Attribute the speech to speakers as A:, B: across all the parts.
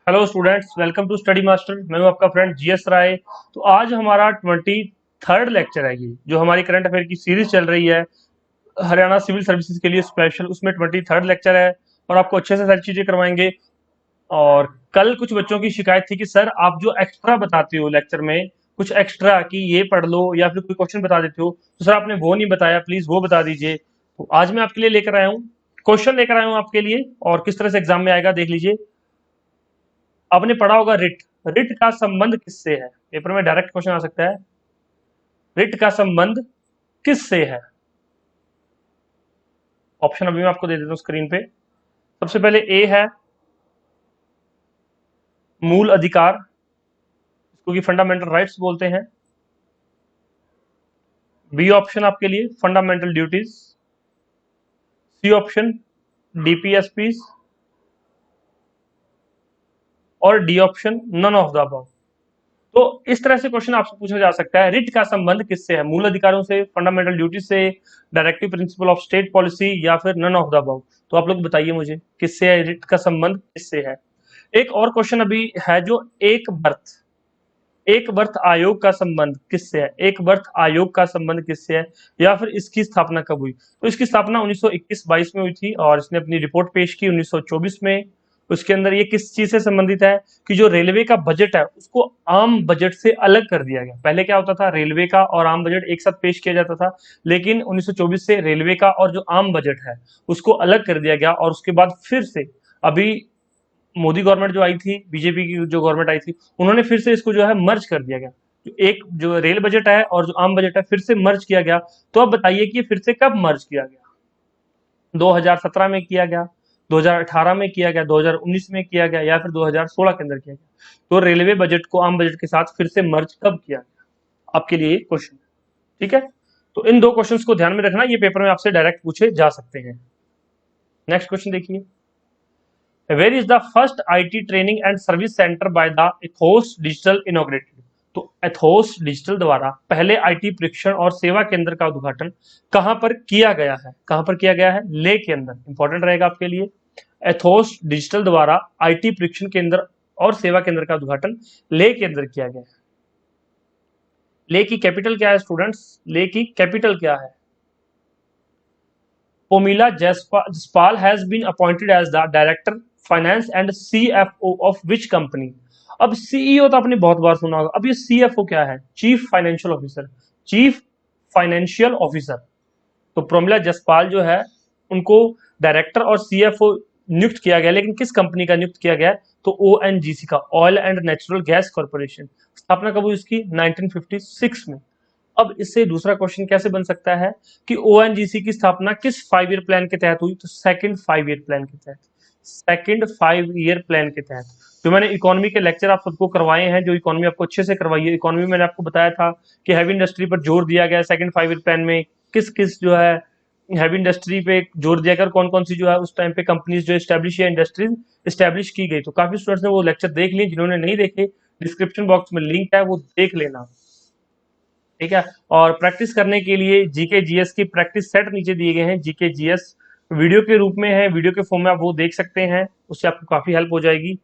A: Hello students, welcome to study master. मैं हूं आपका फ्रेंड जीएस राय। तो आज हमारा 23rd लेक्चर है, ये जो हमारी करंट अफेयर की सीरीज चल रही है हरियाणा सिविल सर्विसेज के लिए स्पेशल, उसमें 23rd लेक्चर है और आपको अच्छे से सारी चीजें करवाएंगे। और कल कुछ बच्चों की शिकायत थी कि सर आप जो एक्स्ट्रा बताते हो लेक्चर में, कुछ एक्स्ट्रा कि ये पढ़ लो या फिर कोई क्वेश्चन बता देते हो, तो सर आपने वो नहीं बताया, प्लीज वो बता दीजिए। तो आज मैं आपके लिए लेकर आया हूँ, क्वेश्चन लेकर आया हूँ आपके लिए, और किस तरह से एग्जाम में आएगा देख लीजिए। आपने पढ़ा होगा रिट। रिट का संबंध किससे है? पेपर में डायरेक्ट क्वेश्चन आ सकता है। रिट का संबंध किससे है? ऑप्शन अभी मैं आपको दे देता हूं स्क्रीन पे। सबसे पहले ए है मूल अधिकार, इसको की फंडामेंटल राइट्स बोलते हैं। बी ऑप्शन आपके लिए fundamental duties. C option DPSP. और D option none of the above. तो इस तरह से क्वेश्चन आपसे पूछा जा सकता है, रिट का संबंध किससे है? मूल अधिकारों से, फंडामेंटल ड्यूटी से, directive principle of state policy, या फिर नन ऑफ द अबव। तो आप लोग बताइए मुझे, किससे है रिट का संबंध, किससे है? एक और क्वेश्चन अभी है जो एक बर्थ आयोग का संबंध किससे है? एक बर्थ आयोग का संबंध किससे है, या फिर इसकी स्थापना कब हुई? तो इसकी स्थापना 1921-22 में हुई थी और इसने अपनी रिपोर्ट पेश की 1924 में। उसके अंदर ये किस चीज से संबंधित है कि जो रेलवे का बजट है उसको आम बजट से अलग कर दिया गया। पहले क्या होता था, रेलवे का और आम बजट एक साथ पेश किया जाता था, लेकिन 1924 से रेलवे का और जो आम बजट है उसको अलग कर दिया गया। और उसके बाद फिर से अभी मोदी गवर्नमेंट जो आई थी, बीजेपी की जो गवर्नमेंट आई थी, उन्होंने फिर से इसको जो है मर्ज कर दिया गया। एक जो रेल बजट है और जो आम बजट है फिर से मर्ज किया गया। तो अब बताइए कि ये फिर से कब मर्ज किया गया? 2017 में किया गया, 2018 में किया गया, 2019 में किया गया, या फिर 2016 के अंदर किया गया? तो रेलवे बजट को आम बजट के साथ फिर से मर्ज कब किया गया? आपके लिए क्वेश्चन, ठीक है। तो इन दो क्वेश्चंस को ध्यान में रखना, ये पेपर में आपसे डायरेक्ट पूछे जा सकते हैं। नेक्स्ट क्वेश्चन देखिए, where is the first IT training and service centre by the Ethos digital inaugurated? तो एथोस डिजिटल द्वारा पहले आईटी प्रशिक्षण और सेवा केंद्र का उद्घाटन कहां पर किया गया है? कहां पर किया गया है? ले के अंदर, इंपॉर्टेंट रहेगा आपके लिए। एथोस डिजिटल द्वारा आईटी प्रशिक्षण केंद्र और सेवा केंद्र का उद्घाटन ले के अंदर किया गया है। ले की कैपिटल क्या है स्टूडेंट्स? ले की कैपिटल क्या है? Pomila Jaspal has been appointed as the director finance and CFO of which company? अब सीईओ तो आपने बहुत बार सुना होगा, अब ये सीएफओ क्या है? Chief financial officer. Chief financial officer. तो प्रोमिला जसपाल जो है उनको डायरेक्टर और सीएफओ नियुक्त किया गया, लेकिन किस कंपनी का नियुक्त किया गया? तो ओएनजीसी का, oil and natural gas corporation. स्थापना कब हुई उसकी? 1956 में। अब इससे दूसरा क्वेश्चन कैसे बन सकता है कि ओएनजीसी की स्थापना किस 5 ईयर प्लान के तहत हुई? तो सेकंड 5 ईयर प्लान के तहत। सेकंड 5 ईयर प्लान के तहत। जो मैंने इकोनॉमी के लेक्चर आप सबको करवाए हैं, जो इकोनॉमी आपको अच्छे से करवाई है, इकोनॉमी मैंने आपको बताया था कि हैवी इंडस्ट्री पर जोर दिया गया सेकंड 5 ईयर प्लान में। किस किस जो है हैवी इंडस्ट्री पे जोर दिया कर, कौन कौन सी जो है उस टाइम पे कंपनीज जो एस्टेब्लिश या इंडस्ट्रीज एस्टेब्लिश की गई। तो काफी स्टूडेंट्स ने वो लेक्चर देख लिए, जिन्होंने नहीं देखे डिस्क्रिप्शन बॉक्स में लिंक है, वो देख लेना, ठीक है। और प्रैक्टिस करने के लिए जीके जीएस की प्रैक्टिस सेट नीचे दिए गए हैं, जीके जीएस वीडियो के रूप में है, वीडियो के फॉर्म में आप वो देख सकते हैं, उससे आपको काफी हेल्प हो जाएगी।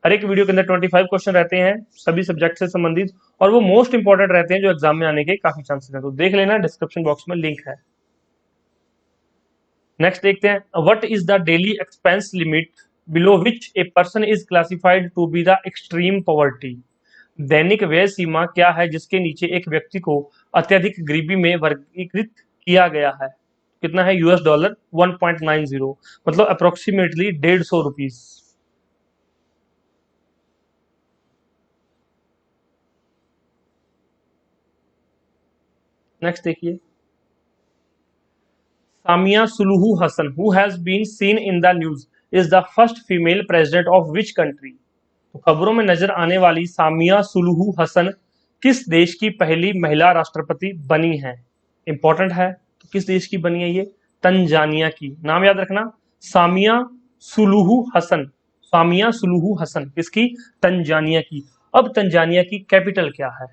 A: हर एक वीडियो के अंदर 25 क्वेश्चन रहते हैं सभी सब्जेक्ट से संबंधित, और वो मोस्ट इंपॉर्टेंट रहते हैं जो एग्जाम में आने के काफी चांसेस हैं। तो देख लेना, डिस्क्रिप्शन बॉक्स में लिंक है। नेक्स्ट देखते हैं, what is the daily expense limit below which a person is classified to be the extreme poverty? दैनिक व्यय सीमा क्या है जिसके नीचे एक व्यक्ति को अत्यधिक गरीबी में वर्गीकृत किया गया है? कितना है? $1 1.90, मतलब अप्रोक्सीमेटली 150 रुपीज। नेक्स्ट देखिए, Samia Suluhu Hassan who has been seen in the news is the first female president of which country? तो खबरों में नजर आने वाली सामिया सुलूहू हसन किस देश की पहली महिला राष्ट्रपति बनी है? इंपॉर्टेंट है। तो किस देश की बनी है ये? तंजानिया की। नाम याद रखना, Samia Suluhu Hassan. Samia Suluhu Hassan किसकी? तंजानिया की। अब तंजानिया की कैपिटल क्या है?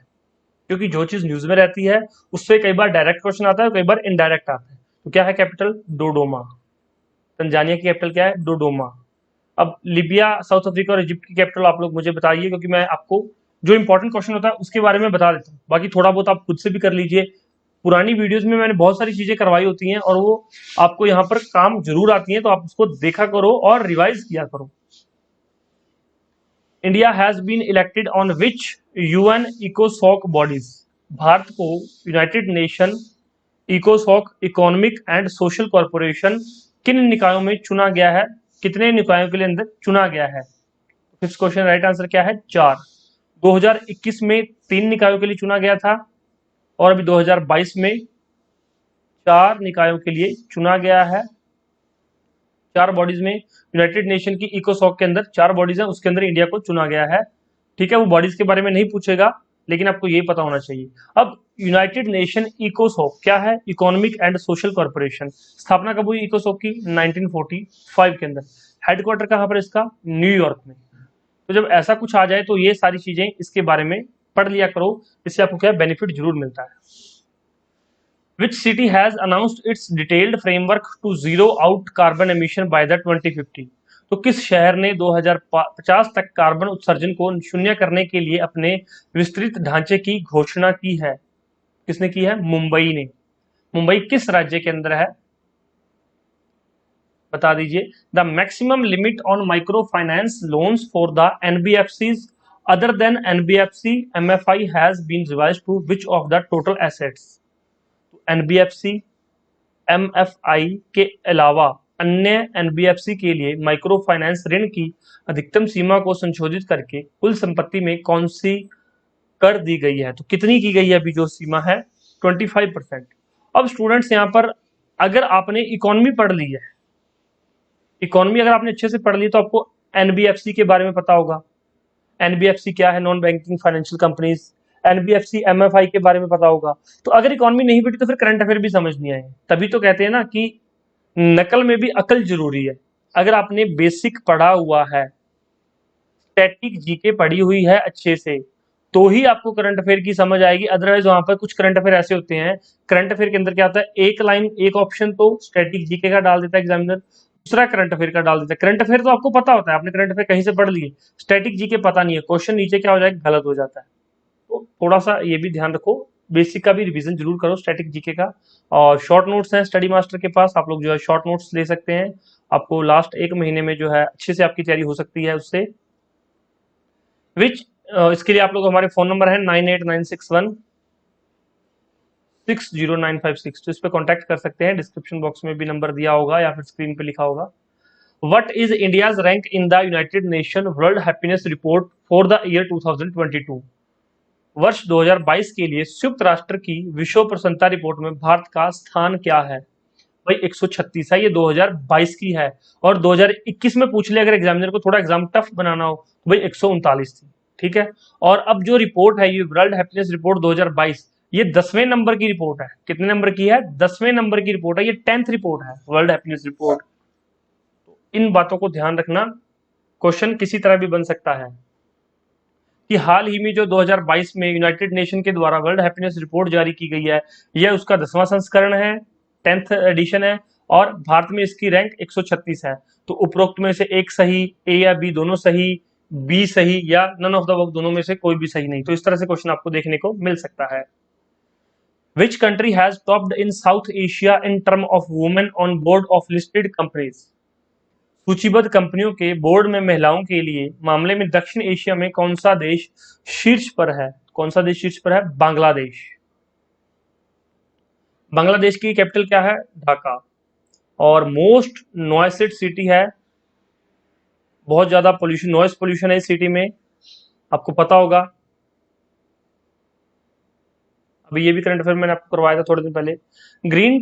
A: क्योंकि जो चीज न्यूज में रहती है उससे कई बार डायरेक्ट क्वेश्चन आता है, कई बार इनडायरेक्ट आता है। तो क्या है कैपिटल? डोडोमा। तंजानिया की कैपिटल क्या है? डोडोमा। अब लिबिया, साउथ अफ्रीका और इजिप्ट की कैपिटल आप लोग मुझे बताइए, क्योंकि मैं आपको जो इंपॉर्टेंट क्वेश्चन होता है उसके बारे में बता देता हूँ, बाकी थोड़ा बहुत आप खुद से भी कर लीजिए। पुरानी वीडियोस में मैंने बहुत सारी चीजें करवाई होती हैं और वो आपको यहाँ पर काम जरूर आती हैं, तो आप उसको देखा करो और रिवाइज किया करो। India has been elected on which UN इकोसॉक बॉडीज? भारत को यूनाइटेड नेशन इकोसॉक इकोनॉमिक एंड सोशल कॉर्पोरेशन किन निकायों में चुना गया है? कितने निकायों के लिए अंदर चुना गया है? फिफ्थ क्वेश्चन राइट आंसर क्या है? 4। 2021 में 3 निकायों के लिए चुना गया था और अभी 2022 में 4 निकायों के लिए चुना गया है। 4 बॉडीज में यूनाइटेड नेशन की इकोसॉक के अंदर 4 बॉडीज हैं, उसके अंदर इंडिया को चुना गया है। ठीक है, वो बॉडीज के बारे में नहीं पूछेगा, लेकिन आपको ये पता होना चाहिए। अब यूनाइटेड नेशन इकोसॉक क्या है? Economic and social corporation. स्थापना कब हुई इकोसॉक की? 1945 के अंदर। हेडक्वार्टर कहाँ पर इसका? न्यूयॉर्क में। तो जब ऐसा कुछ आ जाए तो ये सारी चीजें इसके बारे में पढ़ लिया करो, इससे आपको क्या बेनिफिट जरूर मिलता है। Which city has announced its detailed framework to zero out carbon emission by the 2050? तो किस शहर ने 2050 तक कार्बन उत्सर्जन को शून्य करने के लिए अपने विस्तृत ढांचे की घोषणा की है? किसने की है? मुंबई ने। मुंबई किस राज्य के अंदर है? बता दीजिए। The maximum limit on micro finance loans for the NBFCs other than NBFC MFI has been revised to which of the total assets? NBFC MFI के अलावा अन्य एनबीएफसी के लिए माइक्रो फाइनेंस ऋण की अधिकतम सीमा को संशोधित करके कुल संपत्ति में कौन सी कर दी गई है? तो कितनी की गई है अभी जो सीमा है? 25%। अब स्टूडेंट्स यहाँ पर अगर आपने इकोनॉमी पढ़ ली है, इकोनॉमी अगर आपने अच्छे से पढ़ ली तो आपको एनबीएफसी के बारे में पता होगा। एनबीएफसी क्या है? Non banking financial companies. NBFC MFI के बारे में पता होगा। तो अगर इकोनॉमी नहीं पढ़ी तो फिर करंट अफेयर भी समझ नहीं आए। तभी तो कहते हैं ना कि नकल में भी अकल जरूरी है। अगर आपने बेसिक पढ़ा हुआ है, स्टैटिक जीके पढ़ी हुई है अच्छे से, तो ही आपको करंट अफेयर की समझ आएगी। अदरवाइज वहां पर कुछ करंट अफेयर ऐसे होते हैं, करंट अफेयर के अंदर क्या होता है, एक लाइन एक ऑप्शन तो स्टैटिक जीके का डाल देता है एग्जामिनर, दूसरा करंट अफेयर का डाल देता है। करंट अफेयर तो आपको पता होता है, आपने करंट अफेयर कहीं से पढ़ लिए, स्टैटिक जीके पता नहीं है, क्वेश्चन नीचे क्या हो जाएगा, गलत हो जाता है। तो थोड़ा सा ये भी ध्यान रखो, बेसिक का भी रिवीजन जरूर करो स्टैटिक जीके का। और शॉर्ट नोट्स हैं स्टडी मास्टर के पास, आप लोग जो है शॉर्ट नोट्स ले सकते हैं। आपको लास्ट 1 महीने में जो है अच्छे से आपकी तैयारी हो सकती है उससे। विच इसके लिए आप लोग हमारे फोन नंबर है 9896160956, तो इस पे कांटेक्ट कर सकते हैं। डिस्क्रिप्शन बॉक्स में भी नंबर दिया होगा या फिर स्क्रीन पे लिखा होगा। What is India's rank in the United nation world happiness report for the year 2022? वर्ष 2022 के लिए संयुक्त राष्ट्र की विश्व प्रसन्नता रिपोर्ट में भारत का स्थान क्या है? भाई 136 है, ये 2022 की है। और 2021 में पूछ ले अगर एग्जामिनर को थोड़ा एग्जाम टफ बनाना हो तो भाई 139 थी। ठीक है, और अब जो रिपोर्ट है ये वर्ल्ड हैप्पीनेस रिपोर्ट 2022, ये 10वें नंबर की रिपोर्ट है। कितने नंबर की है? 10वें नंबर की रिपोर्ट है, ये 10th रिपोर्ट है वर्ल्ड हैप्पीनेस रिपोर्ट। तो इन बातों को ध्यान रखना, क्वेश्चन किसी तरह भी बन सकता है कि हाल ही में जो 2022 में यूनाइटेड नेशन के द्वारा वर्ल्ड हैप्पीनेस रिपोर्ट जारी की गई है, यह उसका 10वां संस्करण है, 10th एडिशन है, और भारत में इसकी रैंक 136 है। तो उपरोक्त में से एक सही, ए या बी दोनों सही, बी सही, या नन ऑफ द अबव दोनों में से कोई भी सही नहीं। तो इस तरह से क्वेश्चन आपको देखने को मिल सकता है। Which country has topped in south Asia in term of women on board of listed companies? सूचीबद्ध कंपनियों के बोर्ड में महिलाओं के लिए मामले में दक्षिण एशिया में कौन सा देश शीर्ष पर है? कौन सा देश शीर्ष पर है? बांग्लादेश। बांग्लादेश की कैपिटल क्या है? ढाका। और मोस्ट नॉइसेड सिटी है, बहुत ज्यादा पोल्यूशन, नॉइस पोल्यूशन है इस सिटी में, आपको पता होगा। अभी ये भी करंट अफेयर मैंने आपको करवाया था थोड़े दिन पहले। Green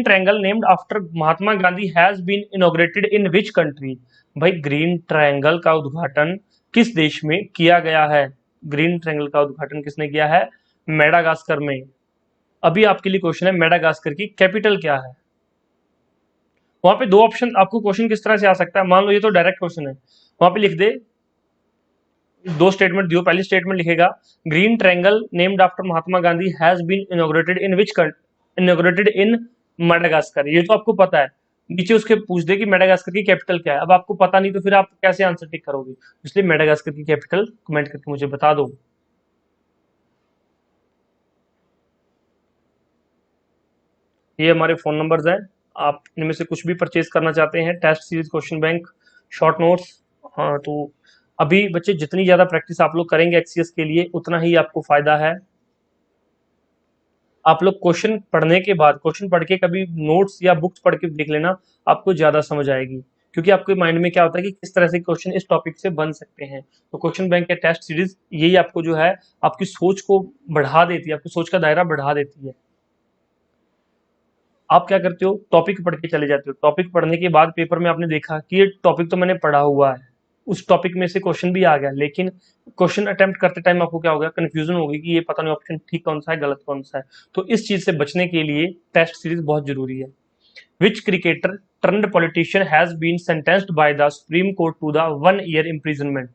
A: triangle named after Mahatma Gandhi has been inaugurated in which country? भाई ग्रीन ट्रायंगल का उद्घाटन किस देश में किया गया है? ग्रीन ट्रायंगल का उद्घाटन किसने किया है? मेडागास्कर में। अभी आपके लिए क्वेश्चन है, मेडागास्कर की कैपिटल क्या है? वहां पे 2 ऑप्शन, आपको क्वेश्चन किस तरह से आ सकता है, मान लो ये तो डायरेक्ट क्वेश्चन है, वहां पे लिख दे 2 स्टेटमेंट दियो। पहली स्टेटमेंट लिखेगा green triangle named after Mahatma Gandhi has been inaugurated in which inaugurated in Madagascar. ये तो आपको पता है, नीचे उसके पूछ दे कि मेडागास्कर की कैपिटल क्या है। अब आपको पता नहीं तो फिर आप कैसे आंसर टिक करोगे, इसलिए मेडागास्कर की कैपिटल कमेंट करके मुझे बता दो। ये हमारे फोन नंबर्स हैं, आप इनमें से कुछ भी परचेज करना चाहते हैं, test series, question bank, short notes. हाँ, तो अभी बच्चे जितनी ज्यादा प्रैक्टिस आप लोग करेंगे एक्सीएस के लिए उतना ही आपको फायदा है। आप लोग क्वेश्चन पढ़ने के बाद, क्वेश्चन पढ़ के कभी नोट्स या बुक्स पढ़ के देख लेना, आपको ज्यादा समझ आएगी, क्योंकि आपके माइंड में क्या होता है कि किस तरह से क्वेश्चन इस टॉपिक से बन सकते हैं। तो क्वेश्चन बैंक या टेस्ट सीरीज यही आपको जो है आपकी सोच को बढ़ा देती है, आपकी सोच का दायरा बढ़ा देती है। आप क्या करते हो, टॉपिक पढ़ के चले जाते हो, टॉपिक पढ़ने के बाद पेपर में आपने देखा कि ये टॉपिक तो मैंने पढ़ा हुआ है, उस टॉपिक में से क्वेश्चन भी आ गया, लेकिन क्वेश्चन अटेम्प्ट करते टाइम आपको क्या होगा, कंफ्यूजन होगी कि ये पता नहीं ऑप्शन ठीक कौन सा है, गलत कौन सा है। तो इस चीज से बचने के लिए टेस्ट सीरीज बहुत जरूरी है। Which cricketer turned politician has been sentenced by the supreme court to the 1 year imprisonment.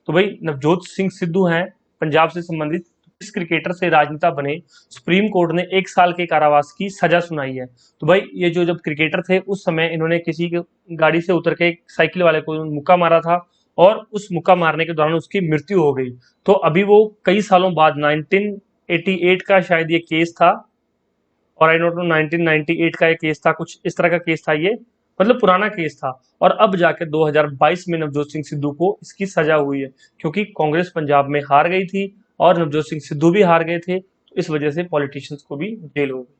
A: तो भाई नवजोत सिंह सिद्धू हैं पंजाब से संबंधित, इस क्रिकेटर से राजनेता बने, सुप्रीम कोर्ट ने 1 साल के कारावास की सजा सुनाई है। तो भाई ये जो जब क्रिकेटर थे उस समय इन्होंने किसी गाड़ी से उतर के साइकिल वाले को मुक्का मारा था, और उस मुक्का मारने के दौरान उसकी मृत्यु हो गई। तो अभी वो कई सालों बाद 1988 का शायद ये केस था, और आई डोंट नो 1998 का ये केस था, कुछ इस तरह का केस था ये, मतलब पुराना केस था। और अब जाके 2022 में नवजोत सिंह सिद्धू को इसकी सजा हुई है, क्योंकि कांग्रेस पंजाब में हार गई थी और नवजोत सिंह सिद्धू भी हार गए थे, तो इस वजह से पॉलिटिशियंस को भी जेल हो गई।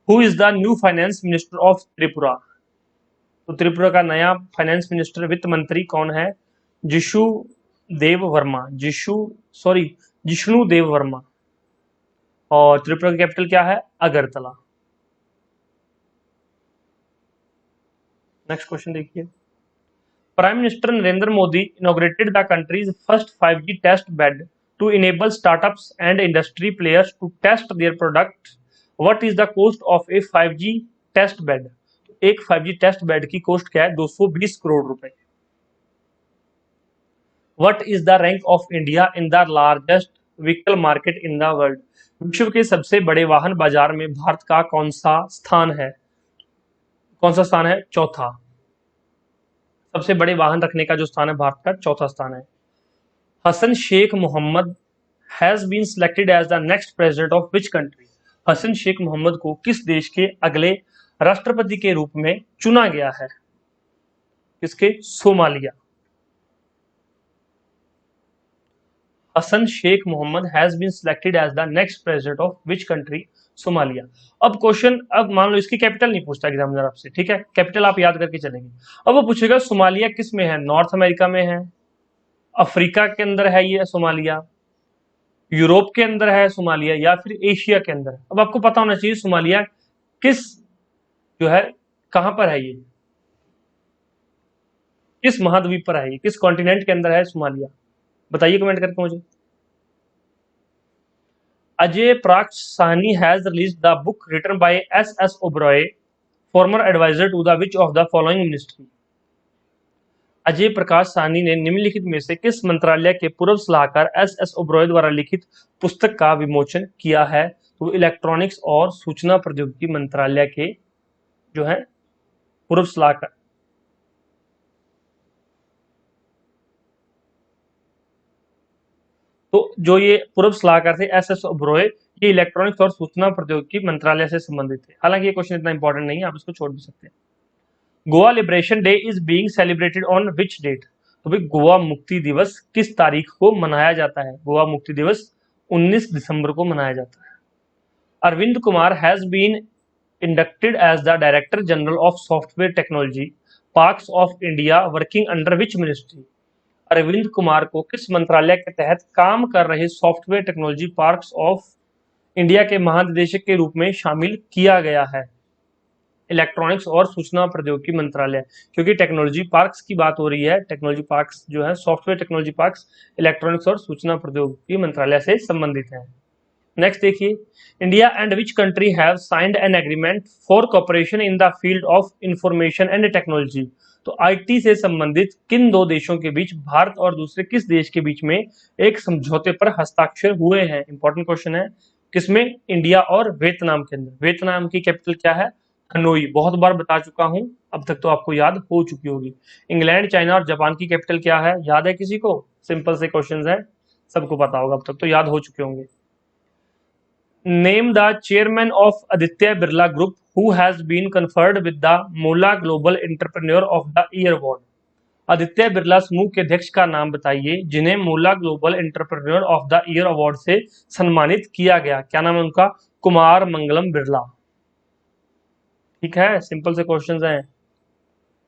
A: Who is the new finance minister of Tripura. तो त्रिपुरा का नया फाइनेंस मिनिस्टर, वित्त मंत्री कौन है, जिशु देव वर्मा, जिष्णु देव वर्मा। और त्रिपुरा की कैपिटल क्या है, अगरतला। नेक्स्ट क्वेश्चन देखिए। Prime minister Narendra Modi inaugurated the country's first 5G test bed to enable startups and industry players to test their product. What is the cost of a 5G test bed. एक 5G test bed की cost क्या है, 220 करोड़ रुपए। What is the rank of India in the largest vehicle market in the world. विश्व के सबसे बड़े वाहन बाजार में भारत का कौन सा स्थान है, कौन सा स्थान है, चौथा। सबसे बड़े वाहन रखने का जो स्थान है भारत का, चौथा स्थान है। Hassan Sheikh Mohamud has been selected as the next president of which country. Hassan Sheikh Mohamud को किस देश के अगले राष्ट्रपति के रूप में चुना गया है, किसके, Somalia. Hassan Sheikh Mohamud has been selected as the next president of which country, Somalia. अब क्वेश्चन, अब मान लो इसकी कैपिटल नहीं पूछता एग्जामिनर आपसे, ठीक है, कैपिटल आप याद करके चलेंगे। अब वो पूछेगा सोमालिया किस में है, नॉर्थ अमेरिका में है, अफ्रीका के अंदर है ये सोमालिया, यूरोप के अंदर है सोमालिया, या फिर एशिया के अंदर है। अब आपको पता होना चाहिए सोमालिया किस, जो है, कहां पर है ये, किस महाद्वीप पर है ये, किस कॉन्टिनेंट के अंदर है सोमालिया, बताइए कमेंट करके मुझे। Ajay Prakash Sahni has released the book written by S Oberoi, former adviser to the which of the following ministry. Ajay Prakash Sahni ने निम्नलिखित में से किस मंत्रालय के पूर्व सलाहकार एस ओबरॉय द्वारा लिखित पुस्तक का विमोचन किया है। तो इलेक्ट्रॉनिक्स और सूचना प्रौद्योगिकी मंत्रालय के जो है पूर्व सलाहकार। तो जो ये पूर्व सलाहकार थे एस ओबरॉय, ये इलेक्ट्रॉनिक्स और सूचना प्रौद्योगिकी मंत्रालय से संबंधित थे। हालांकि ये क्वेश्चन इतना इंपॉर्टेंट नहीं है, आप इसको छोड़ भी सकते हैं। Goa liberation day is being celebrated on which date. तो भाई गोवा मुक्ति दिवस किस तारीख को मनाया जाता है, गोवा मुक्ति दिवस 19 दिसंबर को मनाया जाता है। Arvind Kumar has been inducted as the director general of software technology parks of India working under which ministry. Arvind Kumar को किस मंत्रालय के तहत काम कर रहे software technology parks of India के महानिदेशक के रूप में शामिल किया गया है। इलेक्ट्रॉनिक्स और सूचना प्रौद्योगिकी मंत्रालय, क्योंकि टेक्नोलॉजी पार्क्स की बात हो रही है, टेक्नोलॉजी पार्क्स जो है, सॉफ्टवेयर टेक्नोलॉजी पार्क्स इलेक्ट्रॉनिक्स और सूचना प्रौद्योगिकी मंत्रालय से संबंधित है। नेक्स्ट देखिए, India and which country have signed an agreement for cooperation in the field of information and technology. तो आईटी से संबंधित किन दो देशों के बीच भारत और दूसरे किस देश के बीच में एक समझौते पर हस्ताक्षर हुए हैं। इंपॉर्टेंट क्वेश्चन है, किसमें, इंडिया और वियतनाम के अंदर। वियतनाम की कैपिटल क्या है, हनोई बहुत बार बता चुका हूं, अब तक तो आपको याद हो चुकी होगी। इंग्लैंड, चाइना और जापान की कैपिटल क्या है, याद है किसी को? सिंपल से क्वेश्चंस है, सबको पता होगा, अब तक तो याद हो चुके होंगे। Name the chairman of Aditya Birla group who has been conferred with the Mola global entrepreneur of the year award. Aditya Birla समूह के अध्यक्ष का नाम बताइए जिन्हें Mola global entrepreneur of the year award से सम्मानित किया गया। क्या नाम है उनका? कुमार मंगलम बिरला। ठीक है, सिंपल से क्वेश्चंस हैं,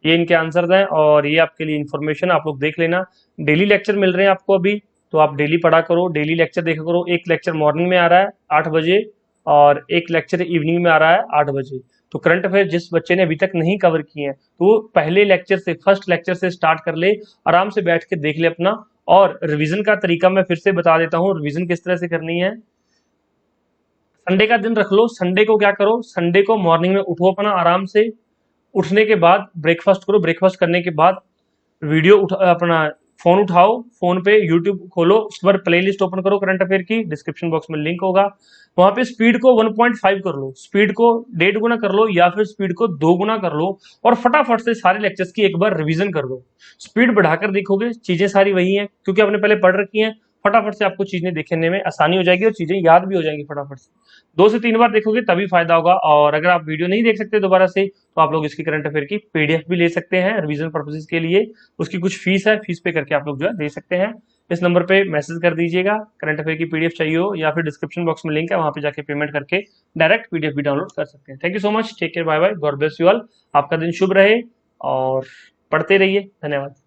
A: ये इनके आंसर्स हैं और ये आपके लिए इन्फॉर्मेशन आप लोग देख लेना। डेली लेक्चर मिल रहे हैं आपको अभी, तो आप डेली पढ़ा करो, डेली लेक्चर देखा करो। एक लेक्चर मॉर्निंग में आ रहा है 8 बजे और एक लेक्चर इवनिंग में आ रहा है 8 बजे। तो करंट अफेयर जिस बच्चे ने अभी तक नहीं कवर किए हैं तो वो पहले लेक्चर से, फर्स्ट लेक्चर से स्टार्ट कर ले, आराम से बैठ के देख ले अपना। और रिवीजन का तरीका मैं फिर से बता देता हूँ, रिवीजन किस तरह से करनी है। संडे का दिन रख लो, संडे को क्या करो, संडे को मॉर्निंग में उठो अपना आराम से, उठने के बाद ब्रेकफास्ट करो, ब्रेकफास्ट करने के बाद वीडियो अपना फोन उठाओ, फोन पे यूट्यूब खोलो, उसके बाद प्लेलिस्ट ओपन करो करंट अफेयर की, डिस्क्रिप्शन बॉक्स में लिंक होगा, वहां पे स्पीड को 1.5 कर लो, स्पीड को 1.5 गुना कर लो या फिर स्पीड को 2 गुना कर लो और फटाफट से सारे लेक्चर्स की एक बार रिवीजन कर दो। स्पीड बढ़ाकर देखोगे चीजें सारी वही हैं क्योंकि आपने पहले पढ़ रखी हैं, फटाफट से आपको चीजें देखने में आसानी हो जाएगी और चीजें याद भी हो जाएंगी फटाफट से। 2 से 3 बार देखोगे तभी फायदा होगा। और अगर आप वीडियो नहीं देख सकते दोबारा से तो आप लोग इसकी करंट अफेयर की पीडीएफ भी ले सकते हैं रिवीजन पर्पसेस के लिए। उसकी कुछ फीस है, फीस पे करके आप लोग जो है दे सकते हैं। इस नंबर पे मैसेज कर दीजिएगा, करंट अफेयर की पीडीएफ चाहिए हो, या फिर डिस्क्रिप्शन बॉक्स में लिंक है, वहां पे जाके पेमेंट करके डायरेक्ट पीडीएफ भी डाउनलोड कर सकते हैं। Thank you so much, take care, bye bye, God bless you all. आपका दिन शुभ रहे और पढ़ते रहिए। धन्यवाद।